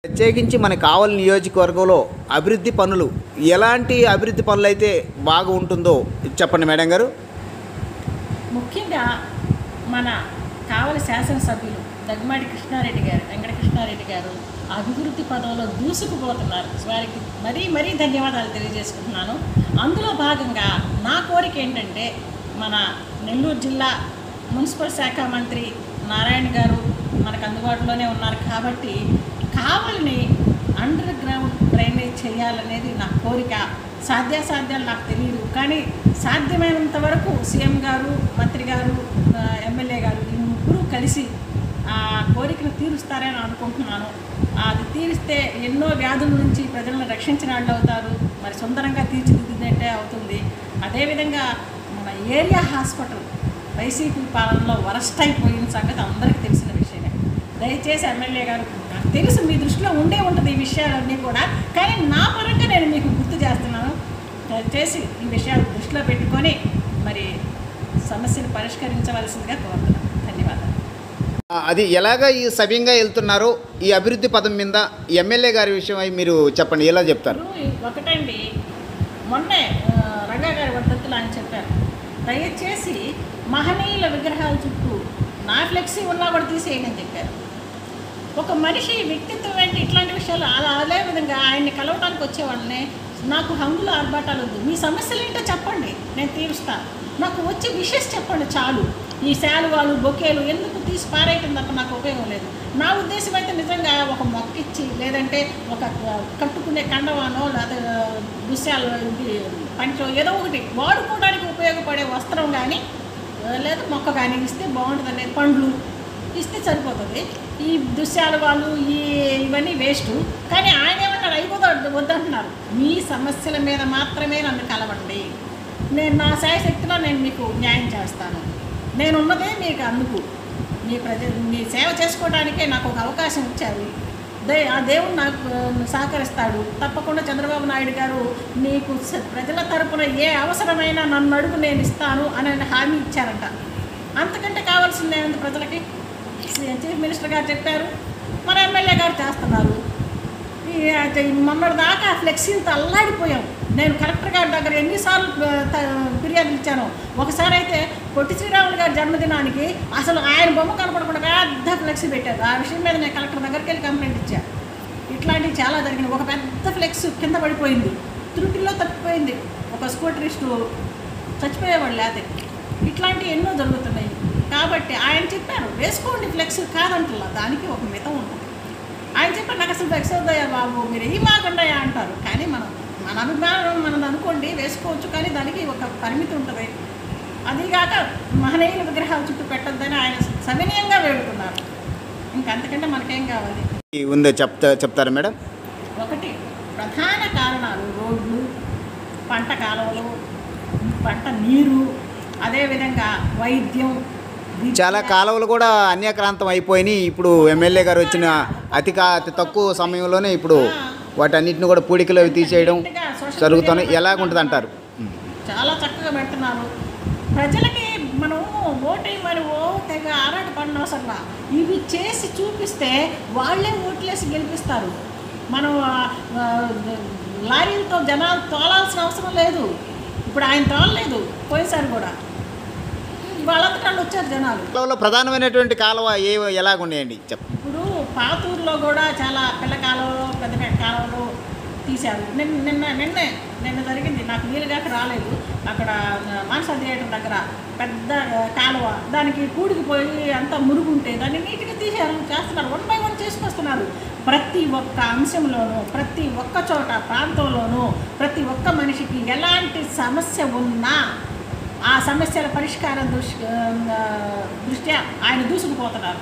ప్రత్యేకించి మన కావలి నియోజకవర్గంలో అభివృద్ధి పనులు ఎలాంటి అభివృద్ధి పనులు అయితే బాగా ఉంటుందో చెప్పండి మేడం గారు. ముఖ్యంగా మన కావలి శాసనసభ్యులు దగ్గుమాటి కృష్ణారెడ్డి గారు, వెంకట కృష్ణారెడ్డి గారు అభివృద్ధి పదంలో దూసుకుపోతున్నారు. వారికి మరీ ధన్యవాదాలు తెలియజేసుకుంటున్నాను. అందులో భాగంగా నా కోరిక ఏంటంటే, మన నెల్లూరు జిల్లా మున్సిపల్ శాఖ మంత్రి నారాయణ గారు మనకు అందుబాటులోనే ఉన్నారు కాబట్టి కావలిని అండర్ గ్రౌండ్ డ్రైనేజ్ చేయాలనేది నా కోరిక. సాధ్యాసాధ్యాలు నాకు తెలియదు, కానీ సాధ్యమైనంత వరకు సీఎం గారు, మంత్రి గారు, ఎమ్మెల్యే గారు ఈ ముగ్గురు కలిసి ఆ కోరికను తీరుస్తారని అనుకుంటున్నాను. అది తీరిస్తే ఎన్నో వ్యాధుల నుంచి ప్రజలను రక్షించిన వాళ్ళు అవుతారు, మరి సుందరంగా తీర్చిదిద్దినట్టే అవుతుంది. అదేవిధంగా మన ఏరియా హాస్పిటల్ వైసీపీ పాలనలో వరస్ట్ అయిపోయిన సంగతి అందరికీ తెలిసిన విషయమే. దయచేసి ఎమ్మెల్యే గారు, నాకు తెలుసు మీ దృష్టిలో ఉండే ఉంటుంది ఈ విషయాలన్నీ కూడా, కానీ నా పరంగా నేను మీకు గుర్తు చేస్తున్నాను. దయచేసి ఈ విషయాలు దృష్టిలో పెట్టుకొని మరి సమస్యను పరిష్కరించవలసిందిగా కోరుతున్నాను. ధన్యవాదాలు. అది ఎలాగ ఈ సవ్యంగా వెళ్తున్నారో ఈ అభివృద్ధి పదం మీద ఎమ్మెల్యే గారి విషయం అయి మీరు చెప్పండి, ఎలా చెప్తారు? ఒకటండి, మొన్నే రంగా గారి వర్ధంతులు ఆయన చెప్పారు, దయచేసి మహనీయుల విగ్రహాల చుట్టూ నా ఫ్లెక్సీ ఉన్నా కూడా తీసేయండి అని చెప్పారు. ఒక మనిషి వ్యక్తిత్వం ఏంటి, ఇట్లాంటి విషయాలు అదే విధంగా ఆయన్ని కలవడానికి వచ్చే వాళ్ళని నాకు హంగులు ఆర్భాటాలు వద్దు, మీ సమస్యలు ఏంటో చెప్పండి, నేను తీరుస్తాను, నాకు వచ్చే విషెస్ చెప్పండి చాలు. ఈ శాలువాలు బొకేలు ఎందుకు తీసి పారేయటం తప్ప నాకు ఉపయోగం లేదు. నా ఉద్దేశం అయితే నిజంగా ఒక మొక్క ఇచ్చి, లేదంటే ఒక కట్టుకునే కండవానో లేదా దుశ్యాలు పంచో ఏదో ఒకటి వాడుకోవడానికి ఉపయోగపడే వస్త్రం కానీ లేదా మొక్క కానీ ఇస్తే బాగుంటుంది అనేది, పండ్లు ఇస్తే సరిపోతుంది. ఈ దుశ్యాలువాలు ఇవన్నీ వేస్ట్. కానీ ఆయన ఏమన్నారు, అయిపోతే వద్దంటున్నారు. మీ సమస్యల మీద మాత్రమే నన్ను కలవండి, నేను నా శాయశక్తిలో నేను మీకు న్యాయం చేస్తాను. నేనున్నదే మీకు అందుకు, మీ సేవ చేసుకోవడానికే నాకు ఒక అవకాశం ఇచ్చారు. ఆ దేవుడు నాకు సహకరిస్తాడు. తప్పకుండా చంద్రబాబు నాయుడు గారు నీకు ప్రజల తరపున ఏ అవసరమైనా నన్ను అడుగు నేను ఇస్తాను అని హామీ ఇచ్చారంట. అంతకంటే కావాల్సిందే ఉంది ప్రజలకి. చీఫ్ మినిస్టర్ గారు చెప్పారు, మన ఎమ్మెల్యే గారు చేస్తున్నారు. మొన్నటి దాకా ఫ్లెక్సీలతో అల్లాడిపోయాం. నేను కలెక్టర్ గారి దగ్గర ఎన్నిసార్లు ఫిర్యాదులు ఇచ్చాను. ఒకసారి అయితే పొట్టి శ్రీరాములు గారి జన్మదినానికి అసలు ఆయన బొమ్మ కనపడకుండా పెద్ద ఫ్లెక్సీ పెట్టారు. ఆ విషయం మీద నేను కలెక్టర్ దగ్గరికి వెళ్ళి కంప్లైంట్ ఇచ్చాను. ఇట్లాంటివి చాలా జరిగినాయి. ఒక పెద్ద ఫ్లెక్స్ కింద పడిపోయింది, త్రుటిలో తప్పిపోయింది, ఒక స్కూటరిస్టు చచ్చిపోయేవాళ్ళు లేదే. ఇట్లాంటివి ఎన్నో జరుగుతున్నాయి. కాబట్టి ఆయన చెప్పారు, వేసుకోండి ఫ్లెక్స్ కాదంటలా, దానికి ఒక మితం ఉంటుంది. ఆయన చెప్పారు, నాకు అసలు ఫ్లెక్స్ వద్దయా బాబు, మీరు ఏం మాకుండాయా అంటారు. కానీ మన అభిమానం మనది అనుకోండి, వేసుకోవచ్చు, కానీ దానికి ఒక పరిమితి ఉంటుంది. అదిగాక మహనీయుల విగ్రహాల చుట్టూ పెట్టొద్దని ఆయన సవినయంగా వేడుకున్నారు. ఇంకంతకంటే మనకేం కావాలి ఉందో చెప్తారా మేడం? ఒకటి, ప్రధాన కారణాలు రోడ్లు, పంట కాలువలు, పంట నీరు, అదేవిధంగా వైద్యం. చాలా కాలువలు కూడా అన్యాక్రాంతం అయిపోయినాయి. ఇప్పుడు ఎమ్మెల్యే గారు వచ్చిన అతి తక్కువ సమయంలోనే ఇప్పుడు వాటన్నిటిని కూడా పూడికలు అవి తీసేయడం జరుగుతున్నాయి. ఎలాగుంటుంది అంటారు? చాలా చక్కగా పెడుతున్నారు. ప్రజలకి మనం ఓటేయమని తెగ ఆరాట పడిన అవసరం, ఇవి చేసి చూపిస్తే వాళ్ళే ఓట్లేసి గెలిపిస్తారు. మనం లారీలతో జనాలు తోలాల్సిన అవసరం లేదు. ఇప్పుడు ఆయన తోలలేదు, పోయేసారి కూడా వాళ్ళంతటా వచ్చారు జనాలు. ప్రధానమైనటువంటి కాలువ ఎలాగున్నాయండి చెప్పండి. ఇప్పుడు పాతూరులో కూడా చాలా పిల్ల కాలువలు, పెద్ద కాలువలు తీశారు. నిన్న జరిగింది, నాకు వీలుగాక రాలేదు. అక్కడ మానస థియేటర్ దగ్గర పెద్ద కాలువ, దానికి కూడికిపోయి అంతా మురుగుంటే దాన్ని నీట్గా తీశారు, చేస్తున్నారు. 1 by 1 చేసుకొస్తున్నారు. ప్రతి ఒక్క అంశంలోనూ, ప్రతి ఒక్క చోట ప్రాంతంలోనూ, ప్రతి ఒక్క మనిషికి ఎలాంటి సమస్య ఉన్నా ఆ సమస్యల పరిష్కారం దృష్ట్యా ఆయన దూసుకుపోతున్నారు.